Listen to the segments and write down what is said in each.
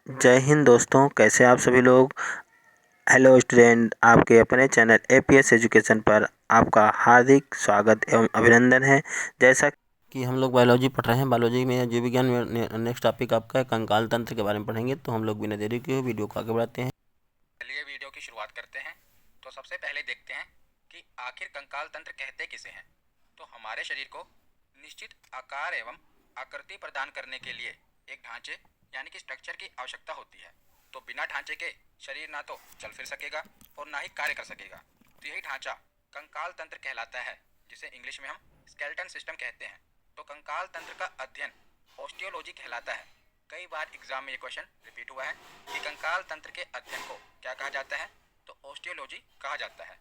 जय हिंद दोस्तों, कैसे आप सभी लोग। हेलो स्टूडेंट, आपके अपने चैनल एपीएस एजुकेशन पर आपका हार्दिक स्वागत एवं अभिनंदन है। जैसा कि हम लोग बायोलॉजी पढ़ रहे हैं, बायोलॉजी में जीव विज्ञान में नेक्स्ट टॉपिक आपका है कंकाल तंत्र के बारे में पढ़ेंगे। तो हम लोग बिना देरी के वीडियो को आगे बढ़ाते हैं। चलिए वीडियो की शुरुआत करते हैं। तो सबसे पहले देखते हैं कि आखिर कंकाल तंत्र कहते किसे हैं। तो हमारे शरीर को निश्चित आकार एवं आकृति प्रदान करने के लिए एक ढांचे यानी कि स्ट्रक्चर की आवश्यकता होती है। तो बिना ढांचे के शरीर ना तो चल फिर सकेगा और ना ही कार्य कर सकेगा। तो यही ढांचा कंकाल तंत्र कहलाता है, जिसे इंग्लिश में हम स्केलेटन सिस्टम कहते हैं। तो कंकाल तंत्र का अध्ययन ऑस्टियोलॉजी कहलाता है। कई बार एग्जाम में ये क्वेश्चन रिपीट हुआ है कि कंकाल तंत्र के अध्ययन को क्या कहा जाता है, तो ऑस्टियोलॉजी कहा जाता है।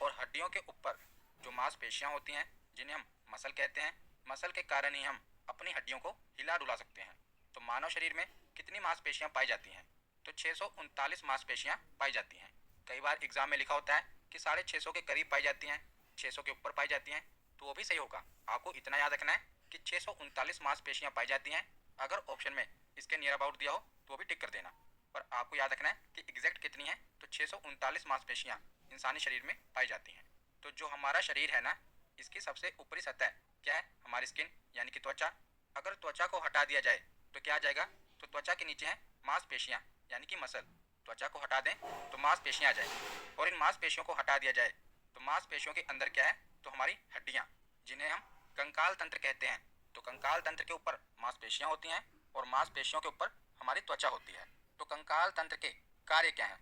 और हड्डियों के ऊपर जो मांसपेशियां होती हैं, जिन्हें हम मसल कहते हैं, मसल के कारण ही हम अपनी हड्डियों को हिला डुला सकते हैं। तो मानव शरीर में कितनी मांसपेशियां पाई जाती हैं, तो 639 मांसपेशियां पाई जाती हैं। कई बार एग्जाम में लिखा होता है कि 650 के करीब पाई जाती हैं, 600 के ऊपर पाई जाती हैं, तो वो भी सही होगा। आपको इतना याद रखना है कि 639 मांसपेशियां पाई जाती हैं। अगर ऑप्शन में इसके नियर अबाउट दिया हो तो वो भी टिक कर देना, पर आपको याद रखना है कि एग्जैक्ट कितनी है। तो 639 मांसपेशियां इंसानी शरीर में पाई जाती हैं। तो जो हमारा शरीर है ना, इसकी सबसे ऊपरी सतह क्या है, हमारी स्किन यानी कि त्वचा। अगर त्वचा को हटा दिया जाए तो क्या आ जाएगा, तो त्वचा के नीचे है मांसपेशियां यानी कि मसल। त्वचा को हटा दें तो मांसपेशियां आ जाएंगी, और इन मांसपेशियों को हटा दिया जाए तो मांसपेशियों के अंदर क्या है, तो हमारी हड्डियां, जिन्हें हम कंकाल तंत्र कहते हैं। तो कंकाल तंत्र के ऊपर मांसपेशियां होती हैं और मांसपेशियों के ऊपर हमारी त्वचा होती है। तो कंकाल तंत्र के कार्य क्या हैं,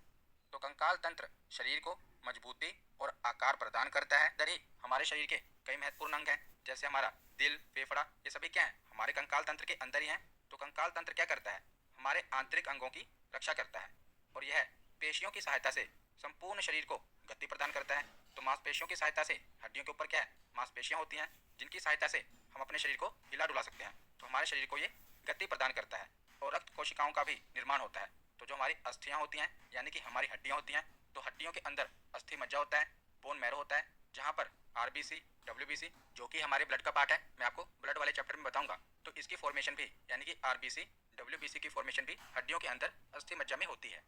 तो कंकाल तंत्र शरीर को मजबूती और आकार प्रदान करता है। दरी हमारे शरीर के कई महत्वपूर्ण अंग हैं, जैसे हमारा दिल, फेफड़ा, ये सभी क्या है, हमारे कंकाल तंत्र के अंदर ही हैं। तो कंकाल तंत्र क्या करता है, हमारे आंतरिक अंगों की रक्षा करता है, और यह पेशियों की सहायता से संपूर्ण शरीर को गति प्रदान करता है। तो मांसपेशियों की सहायता से हड्डियों के ऊपर क्या है, मांसपेशियां होती हैं, जिनकी सहायता से हम अपने शरीर को हिला डुला सकते हैं। तो हमारे शरीर को ये गति प्रदान करता है। और रक्त कोशिकाओं का भी निर्माण होता है। तो जो हमारी अस्थियां होती हैं यानी कि हमारी हड्डियां होती हैं, तो हड्डियों के अंदर अस्थि मज्जा होता है, बोन मैरो होता है, जहां पर आरबीसी, डब्ल्यूबीसी, जो कि हमारे ब्लड का पार्ट है, मैं आपको ब्लड वाले चैप्टर में बताऊंगा, तो इसकी फॉर्मेशन भी यानी कि आरबीसी, डब्ल्यूबीसी की फॉर्मेशन भी हड्डियों के अंदर अस्थि मज्जा में होती है।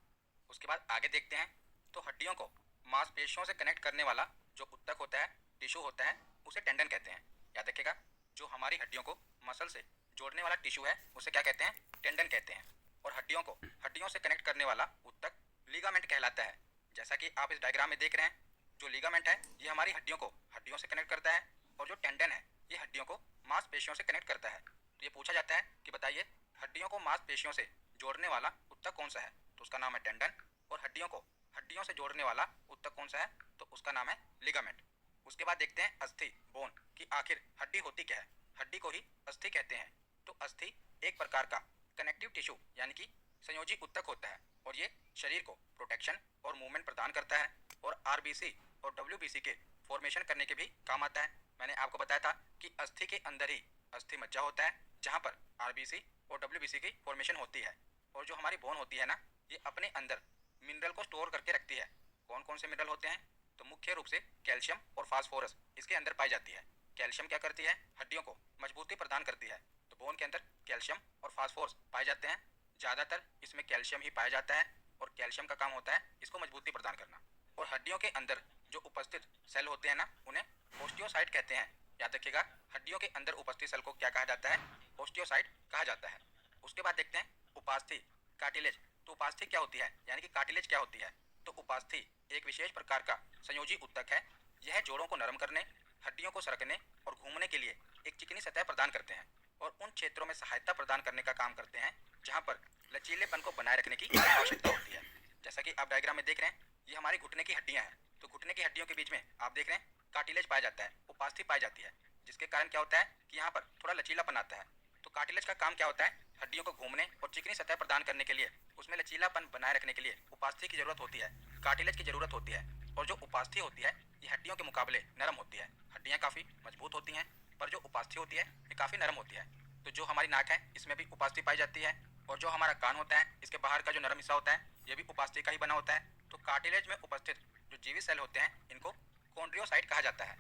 उसके बाद आगे देखते हैं। तो हड्डियों को मांसपेशियों से कनेक्ट करने वाला जो उत्तक होता है, टिश्यू होता है, उसे टेंडन कहते हैं। याद रखिएगा, जो हमारी हड्डियों को मसल से जोड़ने वाला टिश्यू है, उसे क्या कहते हैं, टेंडन कहते हैं। और हड्डियों को हड्डियों से कनेक्ट करने वाला उत्तक लिगामेंट कहलाता है। जैसा कि आप इस डायग्राम में देख रहे हैं, जो लिगामेंट है ये हमारी हड्डियों को हड्डियों से कनेक्ट करता है, और जो टेंडन है ये हड्डियों को मांसपेशियों से कनेक्ट करता है। तो ये पूछा जाता है कि बताइए, हड्डियों को मांसपेशियों से जोड़ने वाला उत्तक कौन सा है, तो उसका नाम है टेंडन। और हड्डियों को हड्डियों से जोड़ने वाला उत्तक कौन सा है, तो उसका नाम है लिगामेंट। उसके बाद देखते हैं अस्थि, बोन, कि आखिर हड्डी होती क्या है। हड्डी को ही अस्थि कहते हैं। तो अस्थि एक प्रकार का कनेक्टिव टिश्यू यानी कि संयोजी उत्तक होता है, और ये शरीर को प्रोटेक्शन और मूवमेंट प्रदान करता है, और आरबीसी और डब्ल्यूबीसी के फॉर्मेशन करने के भी काम आता है। मैंने आपको बताया था कि अस्थि के अंदर ही अस्थि मज्जा होता है, जहां पर आरबीसी और डब्ल्यूबीसी की फॉर्मेशन होती है। और जो हमारी बोन होती है ना, ये अपने अंदर मिनरल को स्टोर करके रखती है। कौन कौन से मिनरल होते हैं, तो मुख्य रूप से कैल्शियम और फास्फोरस इसके अंदर पाई जाती है। कैल्शियम क्या करती है, हड्डियों को मजबूती प्रदान करती है। तो बोन के अंदर कैल्शियम और फास्फोरस पाए जाते हैं। ज़्यादातर इसमें कैल्शियम ही पाया जाता है, और कैल्शियम का काम होता है इसको मजबूती प्रदान करना। और हड्डियों के अंदर जो उपस्थित सेल होते हैं ना, उन्हें ओस्टियोसाइट कहते हैं। याद रखिएगा, हड्डियों के अंदर उपस्थित सेल को क्या कहा जाता है, ओस्टियोसाइट कहा जाता है। उसके बाद देखते हैं उपास्थि, कार्टिलेज। तो उपास्थि क्या होती है, यानी कि कार्टिलेज क्या होती है। तो उपास्थि एक विशेष प्रकार का संयोजी उत्तक है। यह जोड़ों को नरम करने, हड्डियों को सरकने और घूमने के लिए एक चिकनी सतह प्रदान करते हैं, और उन क्षेत्रों में सहायता प्रदान करने का काम करते हैं जहां पर लचीलेपन को बनाए रखने की आवश्यकता होती है। जैसा कि आप डायग्राम में देख रहे हैं, ये हमारी घुटने की हड्डियां हैं। तो घुटने की हड्डियों के बीच में आप देख रहे हैं कार्टिलेज पाया जाता है, उपास्थि पाई जाती है, जिसके कारण क्या होता है कि यहाँ पर थोड़ा लचीलापन आता है। तो कार्टिलेज का काम क्या होता है, हड्डियों को घूमने और चिकनी सतह प्रदान करने के लिए, उसमें लचीलापन बनाए रखने के लिए उपास्थि की जरूरत होती है, कार्टिलेज की जरूरत होती है। और जो उपास्थि होती है ये हड्डियों के मुकाबले नरम होती है। हड्डियां काफी मजबूत होती हैं, पर जो उपास्थि होती है ये काफी नरम होती है। तो जो हमारी नाक है इसमें भी उपास्थि पाई जाती है, और जो हमारा कान होता है इसके बाहर का जो नरम हिस्सा होता है ये भी उपास्थि का ही बना होता है। तो कार्टिलेज में उपस्थित जो जीवित सेल होते हैं इनको कॉन्ड्रियोसाइट कहा जाता है।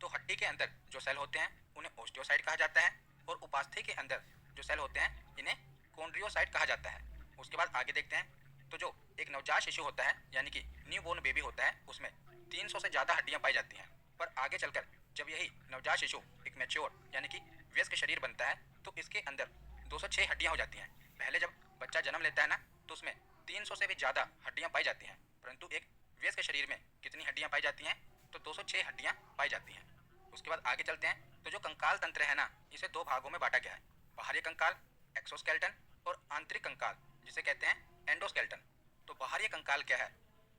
तो हड्डी के अंदर जो सेल होते हैं उन्हें ओस्टियोसाइट कहा जाता है, और उपास्थि के अंदर जो सेल होते हैं इन्हें कॉन्ड्रियोसाइट कहा जाता है। उसके बाद आगे देखते हैं, तो जो एक नवजात शिशु होता है यानी कि न्यू बोर्न बेबी होता है, उसमें 300 से ज़्यादा हड्डियाँ पाई जाती हैं। पर आगे चलकर जब यही नवजात शिशु एक मैच्योर यानी कि वयस्क शरीर बनता है तो इसके अंदर 206 हड्डियाँ हो जाती हैं। पहले जब बच्चा जन्म लेता है ना, तो उसमें 300 से भी ज़्यादा हड्डियाँ पाई जाती हैं, परंतु एक वयस्क शरीर में कितनी हड्डियाँ पाई जाती हैं, तो 206 हड्डियाँ पाई जाती हैं। उसके बाद आगे चलते हैं, तो जो कंकाल तंत्र है ना, इसे दो भागों में बांटा गया है, बाहरी कंकाल एक्सोस्केलेटन और आंतरिक कंकाल जिसे कहते हैं एंडोस्केलेटन। तो बाहरी कंकाल क्या है,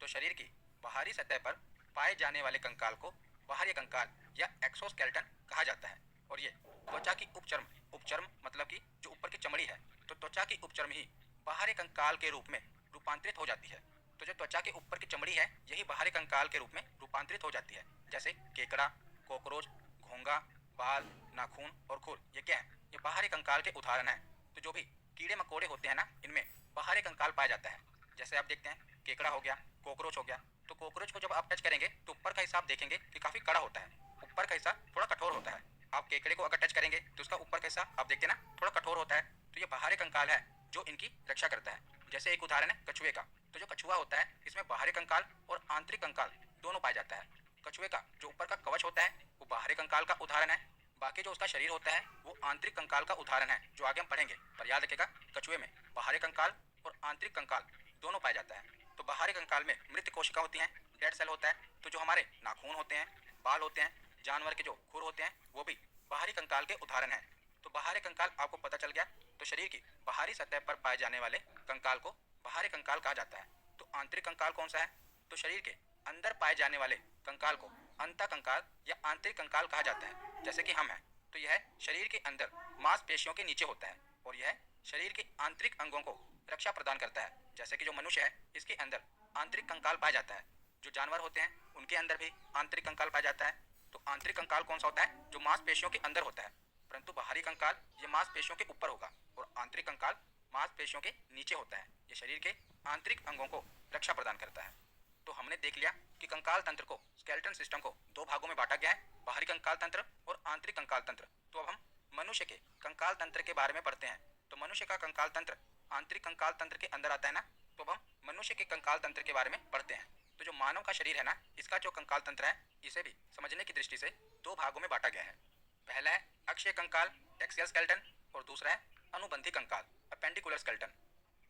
तो शरीर की बाहरी सतह पर पाए जाने वाले कंकाल को बाहरी कंकाल या एक्सोस्केलेटन कहा जाता है। और ये त्वचा की उपचर्म, उपचर्म मतलब कि जो ऊपर की चमड़ी है, तो त्वचा की उपचर्म ही बाहरी कंकाल के रूप में रूपांतरित हो जाती है। तो जो त्वचा के ऊपर की चमड़ी है, यही बाहरी कंकाल के रूप में रूपांतरित हो जाती है। जैसे केकड़ा, कॉकरोच, घोंगा, बाल, नाखून और खुर, ये क्या है, ये बाहरी कंकाल के उदाहरण हैं। तो जो भी कीड़े मकोड़े होते हैं ना, इनमें बाहरी कंकाल पाया जाता है। जैसे आप देखते हैं केकड़ा हो गया, कॉकरोच हो गया, तो कॉकरोच को जब आप टच करेंगे तो ऊपर का हिस्सा आप देखेंगे कि काफ़ी कड़ा होता है, ऊपर का हिस्सा थोड़ा कठोर होता है। आप केकड़े को अगर टच करेंगे तो उसका ऊपर का हिस्सा आप देखते हैं ना, थोड़ा कठोर होता है। तो ये बाहरी कंकाल है जो इनकी रक्षा करता है। जैसे एक उदाहरण है कछुए का, तो जो कछुआ होता है इसमें बाहरी कंकाल और आंतरिक कंकाल दोनों पाया जाता है। कछुए का जो ऊपर का कवच होता है वो बाहरी कंकाल का उदाहरण है, बाकी जो उसका शरीर होता है वो आंतरिक कंकाल का उदाहरण है, जो आगे हम पढ़ेंगे। पर याद रखिएगा, कछुए में बाहरी कंकाल और आंतरिक कंकाल दोनों पाया जाता है। तो बाहरी कंकाल में मृत कोशिका होती हैं, डेड सेल होता है। तो जो हमारे नाखून होते हैं, बाल होते हैं, जानवर के जो खुर होते हैं, वो भी बाहरी कंकाल के उदाहरण हैं। तो बाहरी कंकाल आपको पता चल गया। तो शरीर की बाहरी सतह पर पाए जाने वाले कंकाल को बाहरी कंकाल कहा जाता है। तो आंतरिक कंकाल कौन सा है, तो शरीर के अंदर पाए जाने वाले कंकाल को अंतः कंकाल या आंतरिक कंकाल कहा जाता है। जैसे कि हम हैं, तो यह शरीर के अंदर मांसपेशियों के नीचे होता है और यह शरीर के आंतरिक अंगों को रक्षा प्रदान करता है। जैसे कि जो मनुष्य है, इसके अंदर आंतरिक कंकाल पाया जाता है। जो जानवर होते हैं उनके अंदर भी आंतरिक कंकाल पाया जाता है। तो आंतरिक कंकाल कौन सा होता है, जो मांसपेशियों के अंदर होता है, परंतु बाहरी कंकाल ये मांसपेशियों के ऊपर होगा और आंतरिक कंकाल मांसपेशियों के नीचे होता है। ये शरीर के आंतरिक अंगों को रक्षा प्रदान करता है। तो हमने देख लिया कि कंकाल तंत्र को, स्केलेटन सिस्टम को दो भागों में बांटा गया है, बाहरी कंकाल तंत्र और आंतरिक कंकाल तंत्र। तो अब हम मनुष्य के कंकाल तंत्र के बारे में पढ़ते हैं। तो मनुष्य का कंकाल तंत्र आंतरिक कंकाल तंत्र के अंदर आता है ना, तो अब हम मनुष्य के कंकाल तंत्र के बारे में पढ़ते हैं। तो जो मानव का शरीर है ना, इसका जो कंकाल तंत्र है, इसे भी समझने की दृष्टि से दो भागों में बांटा गया है। पहला है अक्षीय कंकाल एक्सियल स्केलेटन और दूसरा है अनुबंधी कंकाल अपेंडिकुलर स्केलेटन।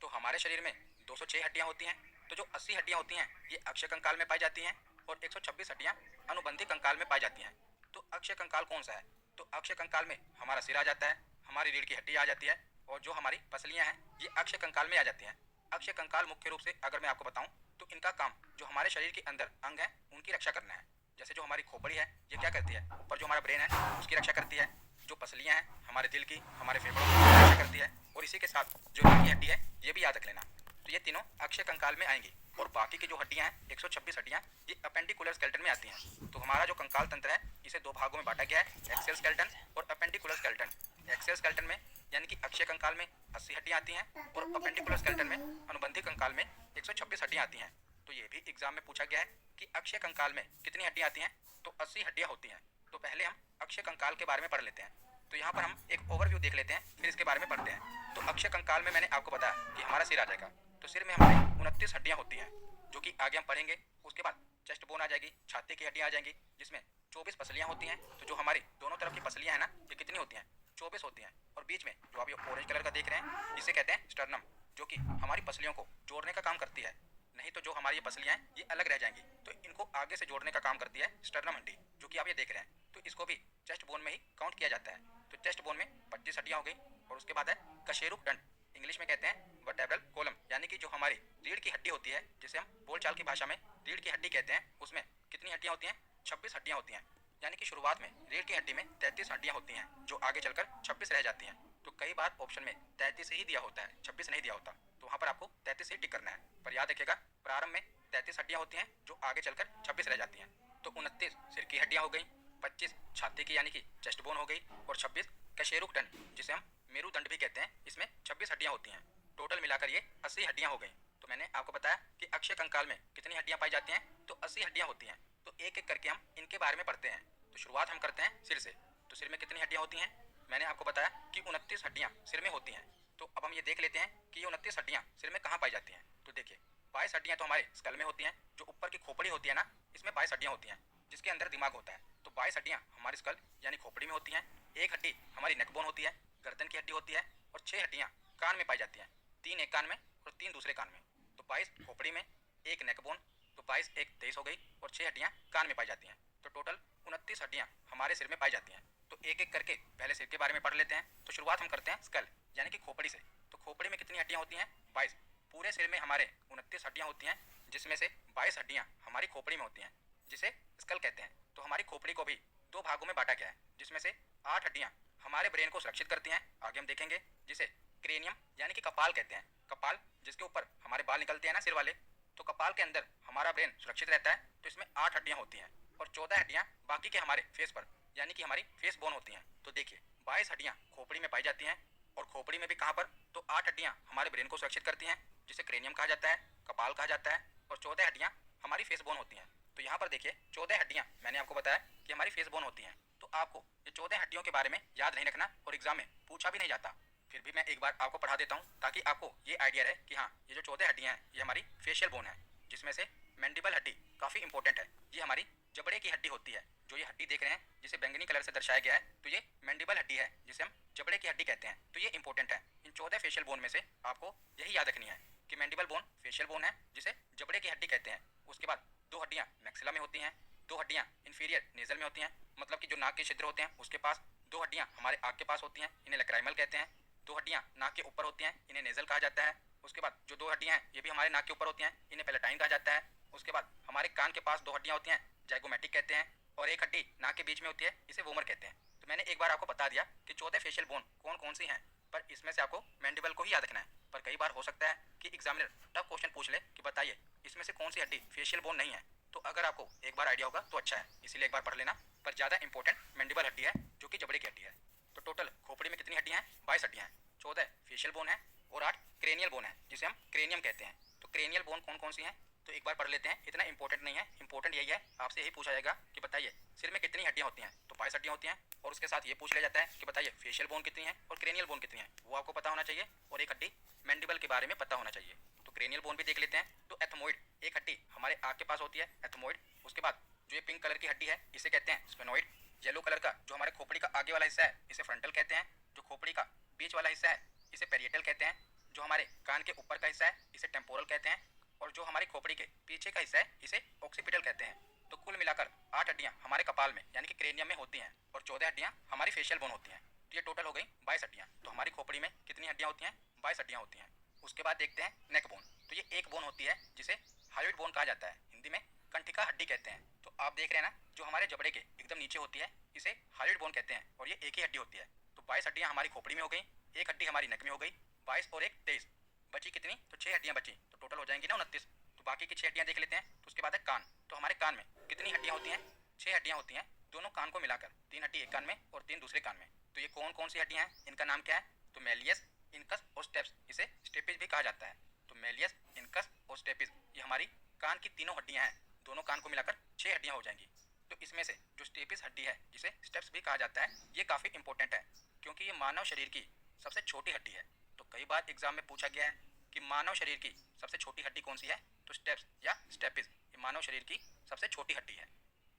तो हमारे शरीर में 206 हड्डियां होती हैं। तो जो 80 हड्डियां होती हैं ये अक्षीय कंकाल में पाई जाती हैं और 126 हड्डियां अनुबंधी कंकाल में पाई जाती हैं। तो अक्षीय कंकाल कौन सा है, तो अक्षीय कंकाल में हमारा सिर आ जाता है, हमारी रीढ़ की हड्डी आ जाती है और जो हमारी पसलियां हैं ये अक्षीय कंकाल में आ जाती हैं। अक्षीय कंकाल मुख्य रूप से अगर मैं आपको बताऊं तो इनका काम जो हमारे शरीर के अंदर अंग है उनकी रक्षा करना है। जैसे जो हमारी खोपड़ी है ये क्या करती है, ऊपर जो हमारा ब्रेन है उसकी रक्षा करती है। जो पसलियां हैं हमारे दिल की, हमारे फेफड़ों की रक्षा करती है। और इसी के साथ जो रीढ़ की हड्डी है ये भी याद रख लेना। तो ये तीनों अक्षीय कंकाल में आएंगी और बाकी की जो हड्डियां हैं 126 हड्डियां ये अपेंडिकुलर स्केलेटन में आती हैं। तो हमारा जो कंकाल तंत्र है इसे दो भागों में बांटा गया है, एक्सियल स्केलेटन और अपेंडिकुलर स्केलेटन। एक्सियल स्केलेटन में यानी कि अक्षीय कंकाल में 80 हड्डियां आती हैं और अपेंडिकुलर स्केलेटन में अनुबंधी कंकाल में 126 हड्डियां आती हैं। तो ये भी एग्जाम में पूछा गया है कि अक्षीय कंकाल में कितनी हड्डियां आती हैं, तो 80 हड्डियां होती हैं। तो पहले हम अक्षीय कंकाल के बारे में पढ़ लेते हैं। तो यहाँ पर हम एक ओवरव्यू देख लेते हैं, फिर इसके बारे में पढ़ते हैं। तो अक्षीय कंकाल में मैंने आपको बताया कि हमारा सिर आ जाएगा। तो सिर में हमारे 29 हड्डियां होती हैं जो कि आगे हम पढ़ेंगे। उसके बाद चेस्ट बोन आ जाएगी, छाती की हड्डियां आ जाएंगी जिसमें 24 पसलियां होती हैं। तो जो हमारी दोनों तरफ की पसलियां हैं ना, ये कितनी होती हैं, 24 होती हैं। और बीच में जो आप ये ऑरेंज कलर का देख रहे हैं इसे कहते हैं स्टर्नम, जो कि हमारी पसलियों को जोड़ने का काम करती है। नहीं तो जो हमारी ये पसलियां हैं ये अलग रह जाएंगी, तो इनको आगे से जोड़ने का काम करती है स्टर्नम हड्डी, जो कि आप ये देख रहे हैं। तो इसको भी चेस्ट बोन में ही काउंट किया जाता है। तो चेस्ट बोन में 25 हड्डियां हो गई। और उसके बाद है कशेरुक दंड, इंग्लिश में कहते हैं वर्टेब्रल कॉलम, यानी कि जो हमारी रीढ़ की हड्डी होती है जिसे हम बोलचाल की भाषा में रीढ़ की हड्डी कहते हैं, उसमें कितनी हड्डियां होती हैं, 26 हड्डियां होती हैं। यानी कि शुरुआत में रीढ़ की हड्डी में 33 हड्डियां होती हैं जो आगे चलकर 26 रह जाती हैं। तो कई बार ऑप्शन में 33 ही दिया होता है, 26 नहीं दिया होता, तो वहाँ पर आपको 33 ही टिक करना है। पर याद रखिएगा प्रारंभ में 33 हड्डियां होती हैं जो आगे चलकर 26 रह जाती हैं। तो 29 सिर की हड्डियां हो गई, 25 छाती की यानी कि चेस्ट बोन हो गई और 26 कशेरुक दंड जिसे हम मेरुदंड भी कहते हैं, इसमें 26 हड्डियां होती हैं। टोटल मिलाकर ये 80 हड्डियां हो गई। तो मैंने आपको बताया कि अक्षीय कंकाल में कितनी हड्डियां पाई जाती हैं, तो 80 हड्डियां होती हैं। तो एक एक करके हम इनके बारे में पढ़ते हैं। तो शुरुआत हम करते हैं सिर से। तो सिर में कितनी हड्डियां होती हैं, मैंने आपको बताया कि 29 हड्डियां सिर में होती हैं। तो अब हम ये देख लेते हैं कि ये 29 हड्डियाँ सिर में कहाँ पाई जाती हैं। तो देखिए 22 हड्डियाँ तो हमारे स्कल में होती हैं, जो ऊपर की खोपड़ी होती है ना, इसमें 22 हड्डियाँ होती हैं, जिसके अंदर दिमाग होता है। तो 22 हड्डियाँ हमारे स्कल यानी खोपड़ी में होती हैं। एक हड्डी हमारी नेकबोन होती है, गर्दन की हड्डी होती है, और 6 हड्डियाँ कान में पाई जाती हैं, 3 एक कान में और 3 दूसरे कान में। तो 22 खोपड़ी में, एक नेकबोन, तो 22 एक 23 हो गई, और 6 हड्डियाँ कान में पाई जाती हैं। तो टोटल 29 हड्डियाँ हमारे सिर में पाई जाती हैं। तो एक एक करके पहले सिर के बारे में पढ़ लेते हैं। तो शुरुआत हम करते हैं स्कल यानी कि खोपड़ी से। तो खोपड़ी में कितनी हड्डियाँ होती हैं? 22। पूरे सिर में हमारे 29 हड्डियाँ होती हैं, जिसमें से 22 हड्डियाँ हमारी खोपड़ी में होती हैं, जिसे स्कल कहते हैं। तो हमारी खोपड़ी को भी 2 भागों में बांटा गया है, जिसमें से 8 हड्डियाँ हमारे ब्रेन को सुरक्षित करती हैं, आगे हम देखेंगे, जिसे क्रेनियम यानी कि कपाल कहते हैं। कपाल जिसके ऊपर हमारे बाल निकलते हैं ना सिर वाले, तो कपाल के अंदर हमारा ब्रेन सुरक्षित रहता है। तो इसमें 8 हड्डियाँ होती हैं, और 14 हड्डियाँ बाकी के हमारे फेस पर यानी कि हमारी फेस बोन होती हैं। तो देखिए 22 हड्डियाँ खोपड़ी में पाई जाती हैं, और खोपड़ी में भी कहाँ पर? तो 8 हड्डियाँ हमारे ब्रेन को सुरक्षित करती हैं, जिसे क्रेनियम कहा जाता है, कपाल कहा जाता है, और 14 हड्डियाँ हमारी फेस बोन होती हैं। तो यहाँ पर देखिए 14 हड्डियाँ मैंने आपको बताया कि हमारी फेस बोन होती हैं। तो आपको ये 14 हड्डियों के बारे में याद नहीं रखना, और एग्जाम में पूछा भी नहीं जाता। फिर भी मैं एक बार आपको पढ़ा देता हूँ, ताकि आपको ये आइडिया रहे कि हाँ, ये जो 14 हड्डियाँ हैं ये हमारी फेशियल बोन है, जिसमें से मैंडिबल हड्डी काफ़ी इंपॉर्टेंट है। ये हमारी जबड़े की हड्डी होती है। जो ये हड्डी देख रहे हैं, जिसे बैंगनी कलर से दर्शाया गया है, तो ये मैंडिबल हड्डी है, जिसे हम जबड़े की हड्डी कहते हैं। तो ये इंपॉर्टेंट है। इन 14 फेशियल बोन में से आपको यही याद रखनी है कि मैंडिबल बोन फेशियल बोन है, जिसे जबड़े की हड्डी कहते हैं। उसके बाद 2 हड्डियाँ मैक्सिला में होती हैं, 2 हड्डियाँ इन्फीरियर नेजल में होती हैं, मतलब कि जो नाक के छिद्र होते हैं उसके पास। 2 हड्डियाँ हमारे आँख के पास होती हैं, इन्हें लक्राइमल कहते हैं। 2 हड्डियाँ नाक के ऊपर होती हैं, इन्हें नेजल कहा जाता है। उसके बाद जो 2 हड्डियाँ हैं ये भी हमारे नाक के ऊपर होती हैं, इन्हें पैलेटाइन कहा जाता है। उसके बाद हमारे कान के पास 2 हड्डियाँ होती हैं, जाइगोमैटिक कहते हैं, और एक हड्डी नाक के बीच में होती है, इसे वोमर कहते हैं। तो मैंने एक बार आपको बता दिया कि 14 फेशियल बोन कौन कौन सी हैं, पर इसमें से आपको मैंडिबल को ही याद रखना है। पर कई बार हो सकता है कि एग्जामिनर टफ क्वेश्चन पूछ ले कि बताइए इसमें से कौन सी हड्डी फेशियल बोन नहीं है। तो अगर आपको एक बार आइडिया होगा तो अच्छा है, इसीलिए एक बार पढ़ लेना। पर ज़्यादा इंपॉर्टेंट मैंडिबल हड्डी है, जो कि जबड़े की हड्डी है। तो टोटल खोपड़ी में कितनी हड्डियाँ हैं? 22 हड्डियाँ हैं। 14 फेशियल बोन है और 8 क्रेनियल बोन है, जिसे हम क्रेनियम कहते हैं। तो क्रेनियल बोन कौन कौन सी हैं, तो एक बार पढ़ लेते हैं। इतना इंपॉर्टेंट नहीं है, इंपॉर्टेंट यही है, आपसे यही पूछा जाएगा कि बताइए सिर में कितनी हड्डियाँ होती हैं, तो 22 हड्डियाँ होती हैं। और उसके साथ ये पूछ लिया जाता है कि बताइए फेशियल बोन कितनी है और क्रेनियल बोन कितनी है, वो आपको पता होना चाहिए। और एक हड्डी मैंडिबल के बारे में पता होना चाहिए। तो क्रेनियल बोन भी देख लेते हैं। तो एथमोइड एक हड्डी हमारे आँख के पास होती है, एथमोइड। उसके बाद जो ये पिंक कलर की हड्डी है इसे कहते हैं स्फेनोइड। येलो कलर का जो हमारे खोपड़ी का आगे वाला हिस्सा है इसे फ्रंटल कहते हैं। जो खोपड़ी का बीच वाला हिस्सा है इसे पेरिएटल कहते हैं। जो हमारे कान के ऊपर का हिस्सा है इसे टेम्पोरल कहते हैं, और जो हमारी खोपड़ी के पीछे का हिस्सा है इसे ऑक्सीपिटल कहते हैं। तो कुल मिलाकर 8 हड्डियाँ हमारे कपाल में यानी कि क्रेनियम में होती हैं, और 14 हड्डियाँ हमारी फेशियल बोन होती हैं। तो ये टोटल हो गई 22 हड्डियाँ। तो हमारी खोपड़ी में कितनी हड्डियाँ होती हैं? 22 हड्डियाँ होती हैं। उसके बाद देखते हैं नेक बोन। तो ये एक बोन होती है जिसे हायोइड बोन कहा जाता है, हिंदी में कंठिका हड्डी कहते हैं। तो आप देख रहे हैं ना, जो हमारे जबड़े के एकदम नीचे होती है इसे हायोइड बोन कहते हैं, और ये एक ही हड्डी होती है। तो 22 हड्डियाँ हमारी खोपड़ी में हो गई, एक हड्डी हमारी नेक में हो गई। 22 और 1 23, बची कितनी? तो 6 हड्डियाँ बची, तो टोटल हो जाएंगी ना 29। तो बाकी की 6 हड्डियाँ देख लेते हैं। तो उसके बाद है कान। तो हमारे कान में कितनी हड्डियाँ होती हैं? 6 हड्डियाँ होती हैं, दोनों कान को मिलाकर। 3 हड्डी एक कान में और 3 दूसरे कान में। तो ये कौन कौन सी हड्डियाँ हैं, इनका नाम क्या है? तो मेलियस, इनकस और स्टेप्स, इसे स्टेपिस भी कहा जाता है। तो मेलियस, इनकस और स्टेपिस ये हमारी कान की तीनों हड्डियाँ हैं, दोनों कान को मिलाकर 6 हड्डियाँ हो जाएंगी। तो इसमें से जो स्टेपिस हड्डी है, जिसे स्टेप्स भी कहा जाता है, ये काफ़ी इंपॉर्टेंट है, क्योंकि ये मानव शरीर की सबसे छोटी हड्डी है। तो कई बार एग्जाम में पूछा गया है कि मानव शरीर की सबसे छोटी हड्डी कौन सी है, तो स्टेप्स या स्टेपिस ये मानव शरीर की सबसे छोटी हड्डी है।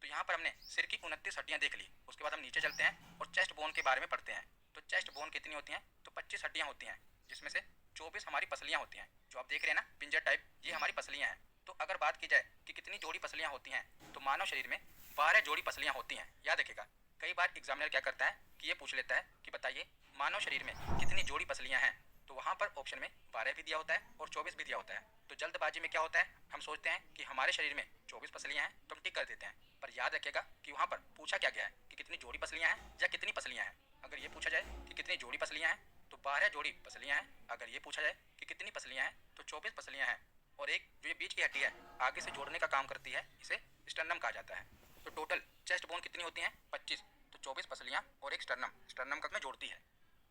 तो यहाँ पर हमने सिर की 29 हड्डियाँ देख ली। उसके बाद हम नीचे चलते हैं और चेस्ट बोन के बारे में पढ़ते हैं। तो चेस्ट बोन कितनी होती हैं? तो 25 हड्डियाँ होती हैं, जिसमें से 24 हमारी पसलियाँ होती हैं। जो आप देख रहे हैं ना पिंजर टाइप, ये हमारी पसलियाँ हैं। तो अगर बात की जाए कि कितनी जोड़ी पसलियाँ होती हैं, तो मानव शरीर में 12 जोड़ी पसलियाँ होती हैं। याद रखिएगा, कई बार एग्जामिनर क्या करता है कि ये पूछ लेता है कि बताइए मानव शरीर में कितनी जोड़ी पसलियाँ हैं, तो वहाँ पर ऑप्शन में 12 भी दिया होता है और 24 भी दिया होता है। तो जल्दबाजी में क्या होता है, हम सोचते हैं कि हमारे शरीर में 24 पसलियाँ हैं तो हम टिक कर देते हैं। पर याद रखिएगा कि वहाँ पर पूछा क्या गया है कि कितनी जोड़ी पसलियाँ हैं या कितनी पसलियाँ हैं। अगर ये पूछा जाए कि कितनी जोड़ी पसलियाँ हैं तो 12 जोड़ी पसलियाँ हैं। अगर ये पूछा जाए कि कितनी पसलियाँ हैं तो 24 पसलियाँ हैं। और एक जो ये बीच की हड्डी है आगे से जोड़ने का काम करती है, इसे स्टर्नम कहा जाता है। तो टोटल चेस्ट बोन कितनी होती हैं? 25। तो 24 पसलियाँ और एक स्टर्नम, स्टर्नम में जोड़ती है।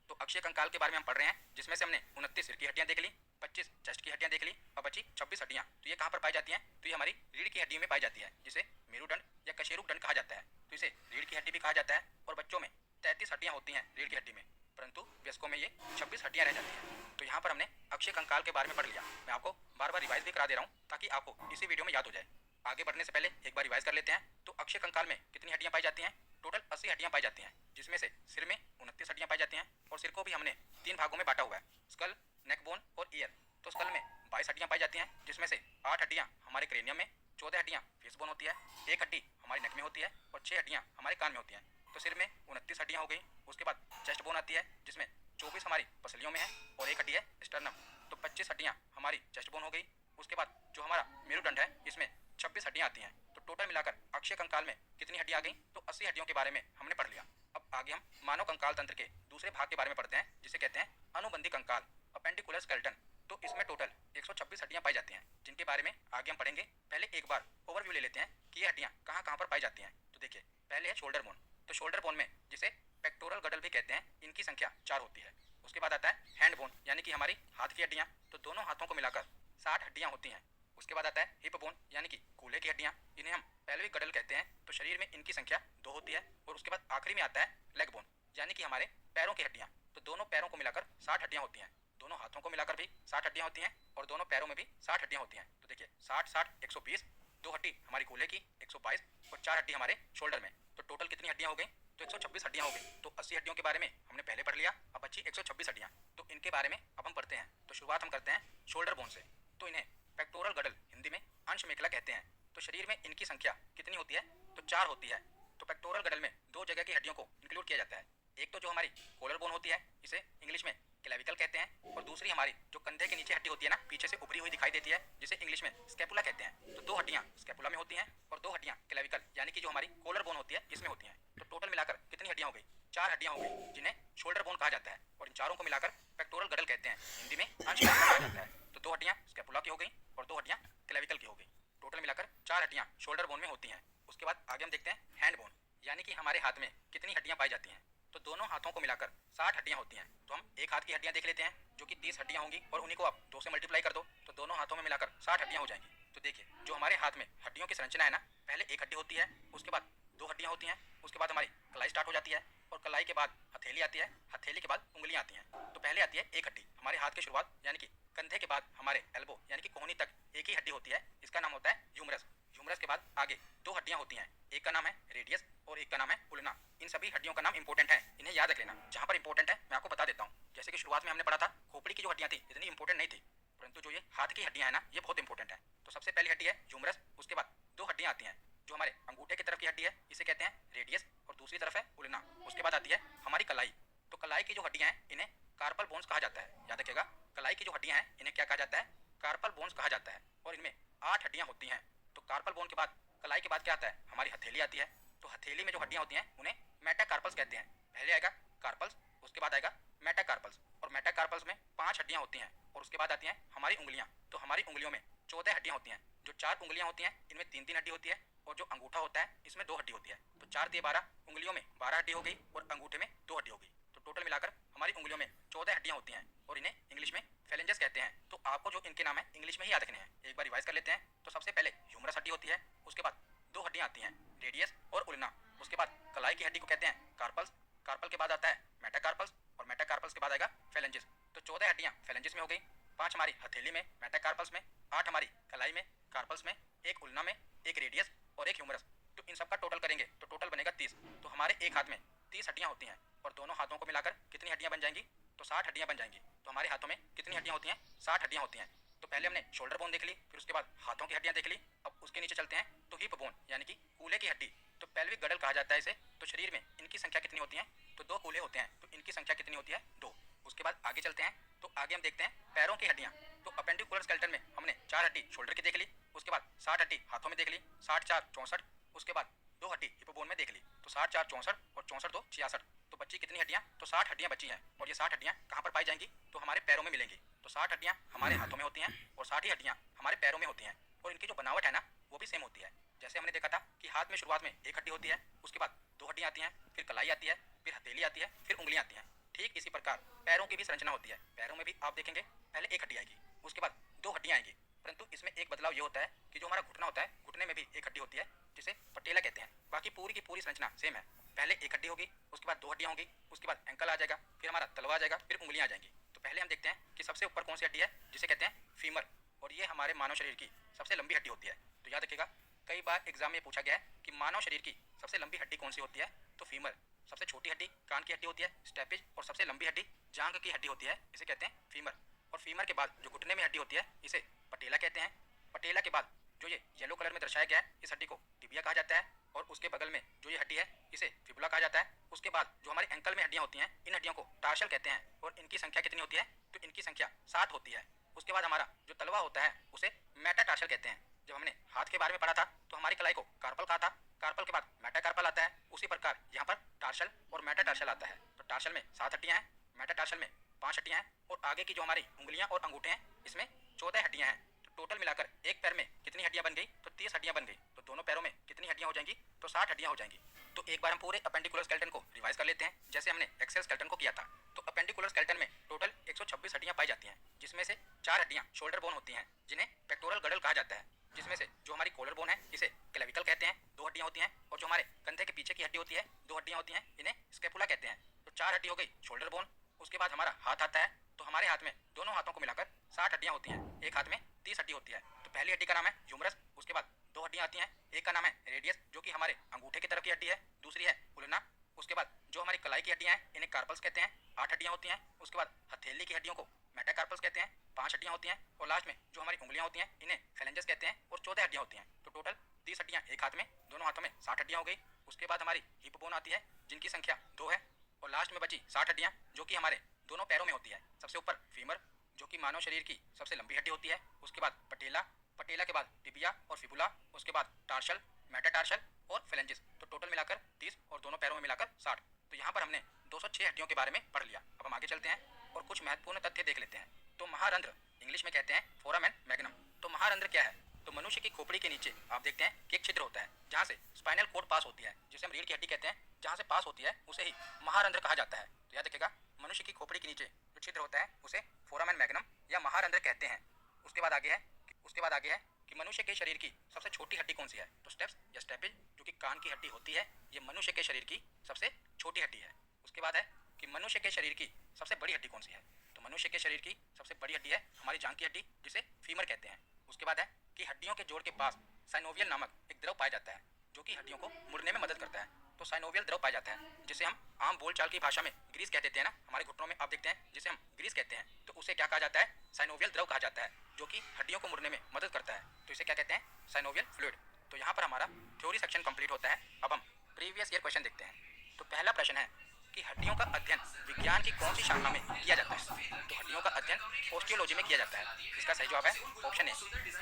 तो अक्षय कंकाल के बारे में हम पढ़ रहे हैं, जिसमें से हमने 29 सिर की हड्डियाँ देख ली, 25 चेस्ट की हड्डियाँ देख ली, और बची 26 हड्डियाँ। तो ये कहाँ पर पाई जाती हैं? तो ये हमारी रीढ़ की हड्डी में पाई जाती है, जिसे मेरुदंड या कशेरुक दंड कहा जाता है। तो इसे रीढ़ की हड्डी भी कहा जाता है। और बच्चों में 33 हड्डियाँ होती हैं रीढ़ की हड्डी में, परंतु वयस्कों में ये 26 हड्डियां रह जाती हैं। तो यहाँ पर हमने अक्षीय कंकाल के बारे में पढ़ लिया। मैं आपको बार बार रिवाइज भी करा दे रहा हूँ ताकि आपको इसी वीडियो में याद हो जाए। आगे बढ़ने से पहले एक बार रिवाइज कर लेते हैं। तो अक्षीय कंकाल में कितनी हड्डियां पाई जाती हैं? टोटल 80 हड्डियां पाई जाती हैं, जिसमें से सिर में 29 हड्डियां पाई जाती हैं और सिर को भी हमने 3 भागों में बांटा हुआ है, स्कल, नेक बोन और ईयर। तो स्कल में 22 हड्डियां पाई जाती हैं, जिसमें से 8 हड्डियां हमारे क्रेनियम में, 14 हड्डियां फेस बोन होती है, 1 हड्डी हमारी नेक में होती है और 6 हड्डियां हमारे कान में होती हैं। तो सिर में 29 हड्डियां हो गई। उसके बाद चेस्ट बोन आती है, जिसमें 24 हमारी पसलियों में है और 1 हड्डी है स्टर्नम। तो 25 हड्डियां हमारी चेस्ट बोन हो गई। उसके बाद जो हमारा मेरुदंड है, इसमें 26 हड्डियां आती हैं। तो टोटल मिलाकर अक्षीय कंकाल में कितनी हड्डियां आ गई? तो 80 हड्डियों के बारे में हमने पढ़ लिया। अब आगे हम मानव कंकाल तंत्र के दूसरे भाग के बारे में पढ़ते हैं, जिसे कहते हैं अनुबंधी कंकाल, अपेंडिकुलर स्केलेटन। तो इसमें टोटल 126 हड्डियां पाई जाती हैं, जिनके बारे में आगे हम पढ़ेंगे। पहले एक बार ओवरव्यू ले लेते हैं कि ये हड्डियां कहाँ कहाँ पर पाई जाती हैं। तो देखिए, पहले है शोल्डर बोन। तो शोल्डर बोन में, जिसे पेक्टोरल गडल भी कहते हैं, इनकी संख्या 4 होती है। उसके बाद आता है हैंड बोन, यानी कि हमारी हाथ की हड्डियां। तो दोनों हाथों को मिलाकर 60 हड्डियां होती हैं। उसके बाद आता है हिप बोन, यानी कि कूल्हे की हड्डियां, इन्हें हम पेल्विक गडल कहते हैं। तो शरीर में इनकी संख्या 2 होती है। और उसके बाद आखिरी में आता है लेग बोन, यानी कि हमारे पैरों की हड्डियां। तो दोनों पैरों को मिलाकर 60 हड्डियां होती हैं। दोनों हाथों को मिलाकर भी 60 हड्डियां होती हैं और दोनों पैरों में भी 60 हड्डियां होती हैं। तो देखिए, 60 120, 2 हड्डी हमारी कूल्हे की 122 और 4 हड्डी हमारे शोल्डर में। तो टोटल कितनी हड्डियां हो गई? तो 126 हड्डियां हो गई। तो 80 हड्डियों के बारे में हमने पहले पढ़ लिया। अब बची 126 हड्डियां। तो इनके बारे में अब हम पढ़ते हैं। तो शुरुआत हम करते हैं शोल्डर बोन से। तो इन्हें पेक्टोरल गडल, हिंदी में अंश मेखला कहते हैं। तो शरीर में इनकी संख्या कितनी होती है? तो 4 होती है। तो पेक्टोरल गडल में 2 जगह की हड्डियों को इंक्लूड किया जाता है। एक तो जो हमारी कॉलर बोन होती है, इसे इंग्लिश में क्लेविकल कहते हैं। और दूसरी हमारी जो कंधे के नीचे हड्डी होती है ना, पीछे से उभरी हुई दिखाई देती है, जिसे इंग्लिश में स्कैपुला कहते हैं। तो 2 हड्डियां स्कैपुला में होती हैं और 2 हड्डियां क्लेविकल, यानी कि जो हमारी कॉलर बोन होती है, इसमें होती हैं। तो टोटल मिलाकर कितनी हड्डियां हो गई? 4 हड्डियां हो गई, जिन्हें शोल्डर बोन कहा जाता है। और इन चारों को मिलाकर पेक्टोरल गडल कहते हैं, हिंदी में अंश मेखला कहा जाता है। तो 2 हड्डियां स्कैपुला की हो गई और 2 हड्डियां क्लेविकल की हो गई। टोटल मिलाकर 4 हड्डियां शोल्डर बोन में होती हैं। उसके बाद आगे हम देखते हैं हैंड बोन, यानी कि हमारे हाथ में कितनी हड्डियां पाई जाती हैं। तो दोनों हाथों को मिलाकर 60 हड्डियां होती हैं। तो हम एक हाथ की हड्डियां देख लेते हैं, जो कि 30 हड्डियां होंगी, और उन्हीं को आप 2 से मल्टीप्लाई कर दो तो दोनों हाथों में मिलाकर 60 हड्डियां हो जाएंगी। तो देखिए, जो हमारे हाथ में हड्डियों की संरचना है ना, पहले एक हड्डी होती है, उसके बाद 2 हड्डियां होती हैं, उसके बाद हमारी कलाई स्टार्ट हो जाती है, और कलाई के बाद हथेली आती है, हथेली के बाद उंगलियां आती हैं। तो पहले आती है एक हड्डी हमारे हाथ की शुरुआत, यानी कि कंधे के बाद हमारे एल्बो, यानी कि कोहनी तक एक ही हड्डी होती है, इसका नाम होता है ह्यूमरस। ह्यूमरस के बाद आगे 2 हड्डियां होती हैं, एक का नाम है रेडियस और एक का नाम है उल्ना। इन सभी हड्डियों का नाम इंपॉर्टेंट है, इन्हें याद रख लेना। जहां पर इंपॉर्टेंट है मैं आपको बता देता हूँ। जैसे कि शुरुआत में हमने पढ़ा था, खोपड़ी की जो हड्डियां थी इतनी इंपॉर्टेंट नहीं थी, परंतु जो ये हाथ की हड्डियां है ना, ये बहुत इंपॉर्टेंट है। तो सबसे पहली हड्डी है ह्यूमरस। उसके बाद 2 हड्डियां आती हैं, जो हमारे अंगूठे की तरफ की हड्डी है, इसे कहते हैं रेडियस, और दूसरी तरफ है उल्ना। उसके बाद आती है हमारी कलाई। तो कलाई की जो हड्डियां हैं, इन्हें कार्पल बोन्स कहा जाता है। याद रखिएगा, कलाई की जो हड्डियां हैं, इन्हें क्या कहा जाता है? कार्पल बोन्स कहा जाता है। और इनमें 8 हड्डियां होती हैं। तो कार्पल बोन के बाद, कलाई के बाद क्या आता है? हमारी हथेली आती है। तो हथेली में जो हड्डियां होती हैं, उन्हें मेटाकार्पल्स कहते हैं। पहले आएगा कार्पल्स, उसके बाद आएगा मेटाकार्पल्स। और मेटाकार्पल्स में 5 हड्डियां होती हैं। और उसके बाद आती हैं हमारी उंगलियां। तो हमारी उंगलियों में 14 हड्डियां होती हैं। जो 4 उंगलियां होती हैं, इनमें 3-3 हड्डी होती है, और जो अंगूठा होता है, इसमें 2 हड्डी होती है। तो 4 दिए 12, उंगलियों में 12 हड्डी हो गई और अंगूठे में 2 हड्डी हो गई। तो टोटल मिलाकर हमारी उंगलियों में 14 हड्डियां होती हैं, और इन्हें इंग्लिश में फेलेंजेस कहते हैं। तो आपको जो इनके नाम है इंग्लिश में ही याद रखने हैं। एक बार रिवाइज कर लेते हैं। तो सबसे पहले ह्यूमरस हड्डी होती है, उसके बाद 2 हड्डियां आती हैं, रेडियस और उल्ना। उसके बाद कलाई की हड्डी को कहते हैं कार्पल्स। कार्पल के बाद आता है मेटाकार्पल्स, और मेटाकार्पल्स के बाद आएगा फेलेंजेस। तो 14 हड्डियां फेलेंजेस में हो गई, 5 हमारी हथेली में मेटाकार्पल्स में, 8 हमारी कलाई में कार्पल्स में, 1 उल्ना में, 1 रेडियस और 1 ह्यूमरस। तो इन सब का टोटल करेंगे तो टोटल बनेगा 30। तो हमारे एक हाथ में 30 हड्डियां होती हैं, और दोनों हाथों को मिलाकर कितनी हड्डियां बन जाएंगी? तो 60 हड्डियां बन जाएंगी। तो हमारे हाथों में कितनी हड्डियां होती हैं? 60 हड्डियां होती हैं। तो पहले हमने शोल्डर बोन देख ली, फिर उसके बाद हाथों की हड्डियां देख ली। अब उसके नीचे चलते हैं तो हिप बोन, यानी कि कूल्हे की हड्डी। तो पेल्विक गडल कहा जाता है इसे। तो शरीर में इनकी संख्या कितनी होती है? तो 2 कूल्हे होते हैं, तो इनकी संख्या कितनी होती है? 2। उसके बाद आगे चलते हैं, तो आगे हम देखते हैं पैरों की हड्डियां। तो अपेंडिकुलर स्केलेटन में हमने 4 हड्डी शोल्डर की देख ली, उसके बाद 60 हड्डी हाथों में देख ली, 60 4 64, उसके बाद 2 हड्डी हिप बोन में देख ली। तो 60 4 64 और 64 2 66। तो बची कितनी हड्डियां? तो 60 हड्डियां बची हैं। और ये 60 हड्डियां कहाँ पर पाई जाएंगी? तो हमारे पैरों में मिलेंगी। तो 60 हड्डियां हमारे हाथों में होती हैं, और 60 ही हड्डियां हमारे पैरों में होती हैं। और इनकी जो बनावट है ना, वो भी सेम होती है। जैसे हमने देखा था कि हाथ में शुरुआत में एक हड्डी होती है, उसके बाद 2 हड्डियां आती हैं, फिर कलाई आती है, फिर हथेली आती है, फिर उंगलियां आती हैं। ठीक इसी प्रकार पैरों की भी संरचना होती है। पैरों में भी आप देखेंगे पहले एक हड्डी आएगी, उसके बाद 2 हड्डियां आएंगी, परंतु इसमें एक बदलाव ये होता है कि जो हमारा घुटना होता है, घुटने में भी एक हड्डी होती है, जिसे पटेला कहते हैं। बाकी पूरी की पूरी संरचना सेम है। पहले एक हड्डी होगी, उसके बाद दो हड्डियाँ होंगी, उसके बाद एंकल आ जाएगा, फिर हमारा तलवा आ जाएगा, फिर उंगलियाँ आ जाएंगी। तो पहले हम देखते हैं कि सबसे ऊपर कौन सी हड्डी है, जिसे कहते हैं फीमर, और ये हमारे मानव शरीर की सबसे लंबी हड्डी होती है। तो याद रखिएगा, कई बार एग्जाम में पूछा गया है कि मानव शरीर की सबसे लंबी हड्डी कौन सी होती है, तो फीमर। सबसे छोटी हड्डी कान की हड्डी होती है स्टेपिज, और सबसे लंबी हड्डी जांघ की हड्डी होती है, इसे कहते हैं फीमर। और फीमर के बाद जो घुटने में हड्डी होती है इसे पटेला कहते हैं। पटेला के बाद जो ये येलो कलर में दर्शाया गया है, इस हड्डी को टिबिया कहा जाता है, और उसके बगल में जो ये हड्डी है इसे फिबुला कहा जाता है। उसके बाद जो हमारे एंकल में हड्डियाँ होती हैं, इन हड्डियों को टार्सल कहते हैं, और इनकी संख्या कितनी होती है, तो इनकी संख्या 7 होती है। उसके बाद हमारा जो तलवा होता है उसे मेटाटार्सल कहते हैं। जब हमने हाथ के बारे में पढ़ा था तो हमारी कलाई को कार्पल कहा था, कार्पल के बाद मेटाकार्पल आता है, उसी प्रकार यहाँ पर टार्सल और मेटाटार्सल आता है। तो टार्सल में 7 हड्डियाँ हैं, मेटाटार्सल में 5 हड्डियाँ हैं, और आगे की जो हमारी उंगलियाँ और अंगूठे हैं इसमें 14 हड्डियाँ हैं। तो टोटल मिलाकर एक पैर में कितनी हड्डियाँ बन गई, तो 30 हड्डियाँ बन गई। तो दोनों पैरों में कितनी हड्डियाँ हो जाएंगी, तो 60 हड्डियाँ हो जाएंगी। तो एक बार हम पूरे अपेंडिकुलर स्केलेटन को रिवाइज कर लेते हैं, जैसे हमने एक्सेल स्केलेटन को किया था। तो अपेंडिकुलर स्केलेटन में टोटल 126 हड्डियाँ पाई जाती हैं, जिसमें से 4 हड्डियाँ शोल्डर बोन होती हैं, जिन्हें पेक्टोरल गडल कहा जाता है। जिसमें से जो हमारी कॉलर बोन है इसे क्लेविकल कहते हैं, 2 हड्डियाँ होती हैं, और जो हमारे कंधे के पीछे की हड्डी होती है 2 हड्डियाँ होती हैं, इन्हें स्कैपुला कहते हैं। तो 4 हड्डी हो गई शोल्डर बोन। उसके बाद हमारा हाथ आता है, तो हमारे हाथ में दोनों हाथों को मिलाकर 60 हड्डियाँ होती हैं, एक हाथ में 30 हड्डी होती है। तो पहली हड्डी का नाम है ह्यूमरस, उसके बाद 2 हड्डियाँ आती हैं, एक का नाम है रेडियस जो कि हमारे अंगूठे की तरफ की हड्डी है, दूसरी है उलना। उसके बाद जो हमारी कलाई की हड्डियाँ हैं इन्हें कार्पल्स कहते हैं, 8 हड्डियाँ होती हैं। उसके बाद हथेली की हड्डियों को मेटाकार्पल्स कहते हैं, 5 हड्डियाँ होती हैं, और लास्ट में जो हमारी उंगलियाँ होती हैं इन्हें फेलेंजेस कहते हैं, और 14 हड्डियाँ होती हैं। तो टोटल 30 हड्डियाँ एक हाथ में, दोनों हाथों में 60 हड्डियाँ हो गई। उसके बाद हमारी हिप बोन आती है, जिनकी संख्या 2 है, और लास्ट में बची 60 हड्डियाँ जो कि हमारे दोनों पैरों में होती है। सबसे ऊपर फीमर जो कि मानव शरीर की सबसे लंबी हड्डी होती है, उसके बाद पटेला, पटेला के बाद टिबिया और फिबुला, उसके बाद टार्सल, मेटाटार्सल और फेलेंजेस। तो टोटल मिलाकर 30 और दोनों पैरों में मिलाकर 60। तो यहाँ पर हमने 206 हड्डियों के बारे में पढ़ लिया। अब हम आगे चलते हैं और कुछ महत्वपूर्ण तथ्य देख लेते हैं। तो महारंध्र इंग्लिश में कहते हैं फोरामेन मैग्नम। तो महारंध्र क्या है, तो मनुष्य की खोपड़ी के नीचे आप देखते हैं कि एक छिद्र होता है जहाँ से स्पाइनल कोड पास होती है, जिसे हम रीढ़ की हड्डी कहते हैं, जहाँ से पास होती है उसे ही महारंध्र कहा जाता है। तो याद रखिएगा, मनुष्य की खोपड़ी के नीचे जो छिद्र होता है उसे फोरामेन मैग्नम या महारंध्र कहते हैं। उसके बाद आगे है कि मनुष्य के शरीर की सबसे छोटी हड्डी कौन सी है, तो स्टेप्स या स्टेपिज जो कि कान की हड्डी होती है, ये मनुष्य के शरीर की सबसे छोटी हड्डी है। उसके बाद है कि मनुष्य के शरीर की सबसे बड़ी हड्डी कौन सी है, तो मनुष्य के शरीर की सबसे बड़ी हड्डी है हमारी जांघ की हड्डी, जिसे फीमर कहते हैं। उसके बाद है कि हड्डियों के जोड़ के पास साइनोवियल नामक एक द्रव पाया जाता है, जो कि हड्डियों को मुड़ने में मदद करता है। तो साइनोवियल द्रव पाया जाता है, जिसे हम आम बोलचाल की भाषा में ग्रीस कह देते हैं ना, हमारे घुटनों में आप देखते हैं जिसे हम ग्रीस कहते हैं, तो उसे क्या कहा जाता है, साइनोवियल द्रव कहा जाता है, जो कि हड्डियों को मुड़ने में मदद करता है। तो इसे क्या कहते हैं, साइनोवियल फ्लूइड। तो यहाँ पर हमारा थ्योरी सेक्शन कंप्लीट होता है। अब हम प्रीवियस ईयर क्वेश्चन देखते हैं। तो पहला प्रश्न है कि हड्डियों का अध्ययन विज्ञान की कौन सी शाखा में किया जाता है, तो हड्डियों का अध्ययन ऑस्टियोलॉजी में किया जाता है। इसका सही जवाब है ऑप्शन ए।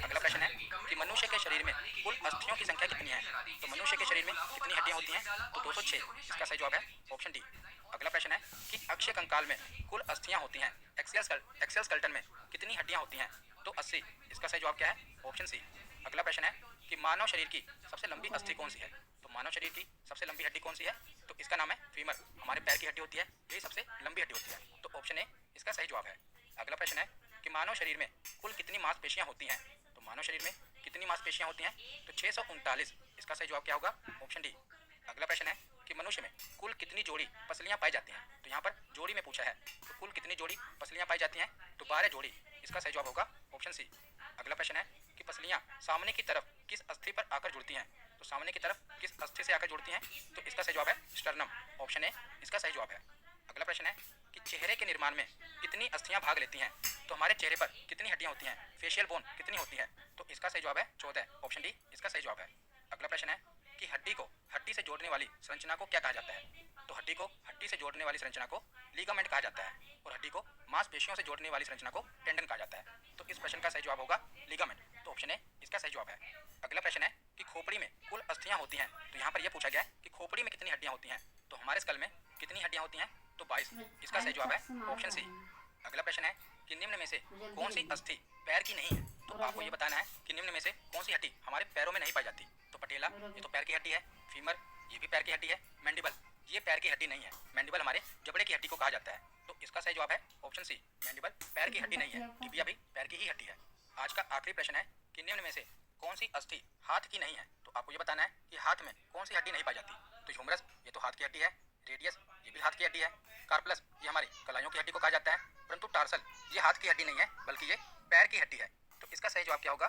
अगला प्रश्न है कि मनुष्य के शरीर में कुल अस्थियों की संख्या कितनी है, तो मनुष्य के शरीर में कितनी हड्डियां होती हैं, तो 206। इसका सही जवाब है ऑप्शन डी। अगला प्रश्न है कि अक्षीय कंकाल में कुल अस्थियां होती हैं, एक्सियल स्केलेटन में कितनी हड्डियां होती हैं, तो 80। इसका सही जवाब क्या है, ऑप्शन सी। अगला प्रश्न है कि मानव शरीर की सबसे लंबी अस्थि कौन सी है, तो मानव शरीर की सबसे लंबी हड्डी कौन सी है, तो इसका नाम है फीमर। हमारे पैर की हड्डी होती है, यही सबसे लंबी हड्डी होती है, तो ऑप्शन ए इसका सही जवाब है। अगला प्रश्न है कि मानव शरीर में कुल कितनी मांसपेशियां होती हैं, तो मानव शरीर में कितनी मांसपेशियां होती हैं, तो 639। इसका सही जवाब क्या होगा, ऑप्शन डी। अगला प्रश्न है कि मनुष्य में कुल कितनी जोड़ी पसलियां पाई जाती हैं, तो यहाँ पर जोड़ी में पूछा है, तो कुल कितनी जोड़ी पसलियां पाई जाती हैं, तो 12 जोड़ी। इसका सही जवाब होगा ऑप्शन सी। अगला प्रश्न है कि पसलियां सामने की तरफ किस अस्थि पर आकर जुड़ती हैं, तो सामने की तरफ किस अस्थि से आकर जुड़ती हैं, तो इसका सही जवाब है स्टर्नम, ऑप्शन ए इसका सही जवाब है। अगला प्रश्न है कि चेहरे के निर्माण में कितनी अस्थियां भाग लेती हैं, तो हमारे चेहरे पर कितनी हड्डियां होती हैं, फेशियल बोन कितनी होती है, तो इसका सही जवाब है 14, ऑप्शन डी इसका सही जवाब है। अगला प्रश्न है कि हड्डी को हड्डी से जोड़ने वाली संरचना को क्या कहा जाता है, तो हड्डी को हड्डी से जोड़ने वाली संरचना को लिगामेंट कहा जाता है, और हड्डी को मांसपेशियों से जोड़ने वाली संरचना को टेंडन कहा जाता है। तो इस प्रश्न का सही जवाब होगा लिगामेंट, तो ऑप्शन ए इसका सही जवाब है। अगला प्रश्न है कि खोपड़ी में कुल अस्थियां होती हैं, तो यहाँ पर यह पूछा गया है कि खोपड़ी में कितनी हड्डियां होती हैं, तो हमारे स्कल में कितनी हड्डियां होती हैं, तो 22। इसका सही जवाब है ऑप्शन सी। अगला प्रश्न है कि निम्न में से कौन सी अस्थि पैर की नहीं है, तो आपको ये बताना है कि निम्न में से कौन सी हड्डी हमारे पैरों में नहीं पाई जाती, तो पटेला ये तो पैर की हड्डी है, फीमर ये भी पैर की हड्डी है, मैंडिबल ये पैर की हड्डी नहीं है, मैंडिबल हमारे जबड़े की हड्डी को कहा जाता है, तो इसका सही जवाब है ऑप्शन सी। मैंडिबल पैर की हड्डी नहीं है, टिबिया भी पैर की ही हड्डी है। आज का आखिरी प्रश्न है कि निम्न में से कौन सी अस्थि हाथ की नहीं है, तो आपको ये बताना है कि हाथ में कौन सी हड्डी नहीं पाई जाती, तो ह्यूमरस ये तो हाथ की हड्डी है, रेडियस ये भी हाथ की हड्डी है, कार्पलस ये हमारी कलाइयों की हड्डी को कहा जाता है, परंतु टार्सल ये हाथ की हड्डी नहीं है बल्कि ये पैर की हड्डी है। तो इसका सही जवाब क्या होगा?